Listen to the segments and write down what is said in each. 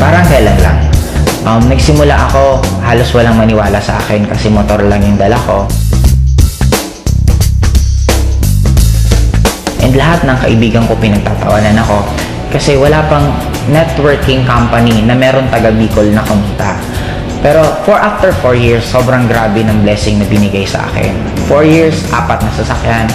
Parang kailan lang. Nagsimula ako, halos walang maniwala sa akin kasi motor lang yung dala ko. And lahat ng kaibigan ko pinagtatawanan ako kasi wala pang networking company na meron taga Bicol na kumita. Pero after 4 years, sobrang grabe ng blessing na binigay sa akin. 4 years, 4 na sasakyan.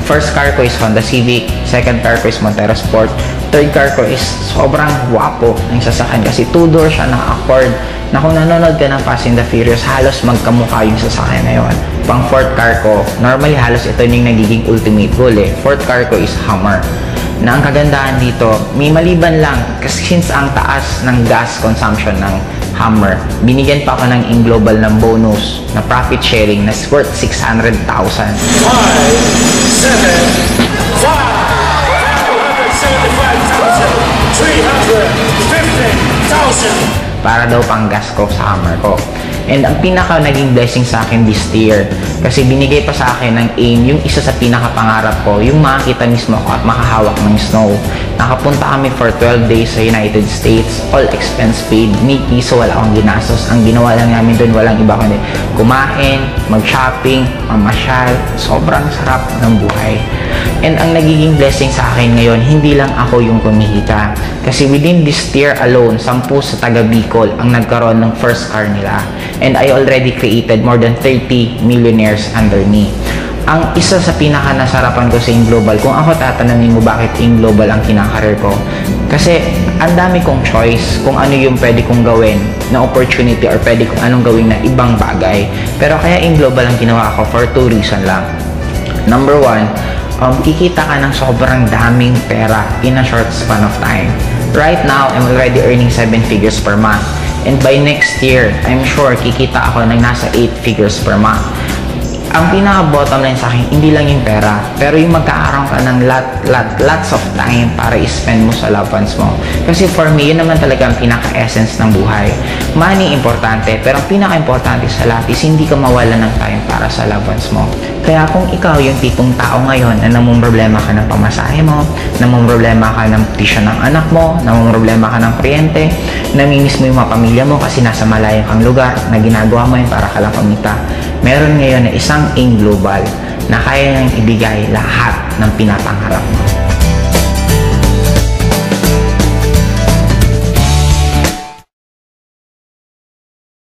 First car ko is Honda Civic, second car ko is Montero Sport, third car ko is sobrang guwapo ng sasakyan kasi 2-door siya na Accord na kung nanonood ka ng Fast and the Furious, halos magkamukha yung sasakyan na yun. Pang fourth car ko, normally halos ito yung nagiging ultimate goal eh. Fourth car ko is Hummer. Na ang kagandahan dito, may maliban lang kasi since ang taas ng gas consumption ng Hummer, binigyan pa ako ng in-global ng bonus na profit sharing na worth 600,000. 350,000 para daw pang gas ko sa Hummer ko. And ang pinaka naging blessing sa akin this year, kasi binigay pa sa akin ng AIM yung isa sa pinaka-pangarap ko, yung makakita mismo ko at makahawak ng snow. Nakapunta kami for 12 days sa United States, all expense paid, ni piso wala akong ginastos. Ang ginawa lang namin doon, walang iba kundi kumain, mag-shopping, mamasyal, sobrang sarap ng buhay. And ang nagiging blessing sa akin ngayon, hindi lang ako yung kumikita. Kasi within this year alone, 10 sa taga Bicol ang nagkaroon ng first car nila. And I already created more than 30 millionaires under me. Ang isa sa pinaka-nasarapan ko sa Global, kung ako tatanungin mo bakit Global ang kinakarir ko, kasi ang dami kong choice kung ano yung pwede kong gawin na opportunity or pwede kong anong gawin na ibang bagay. Pero kaya Global ang ginawa ko for 2 reasons lang. Number 1, kikita ka ng sobrang daming pera in a short span of time. Right now, I'm already earning 7 figures per month. And by next year, I'm sure kikita ako ng nasa 8 figures per month. Ang pinaka-bottom line sa akin, hindi lang yung pera, pero yung magkakaroon ka ng lots of time para i-spend mo sa loved ones mo. Kasi for me, yun naman talaga ang pinaka-essence ng buhay. Money, importante, pero ang pinaka-importante sa lahat is hindi ka mawala ng time para sa loved ones mo. Kaya kung ikaw yung tipong tao ngayon na namumroblema ka ng pamasahe mo, namumroblema ka ng tuition ng anak mo, namumroblema ka ng kuryente, namimiss mo yung mga pamilya mo kasi nasa malayong kang lugar na ginagawa mo yun para ka lang kumita, meron ngayon na isang AIM Global na kaya niyang ibigay lahat ng pinapangarap mo.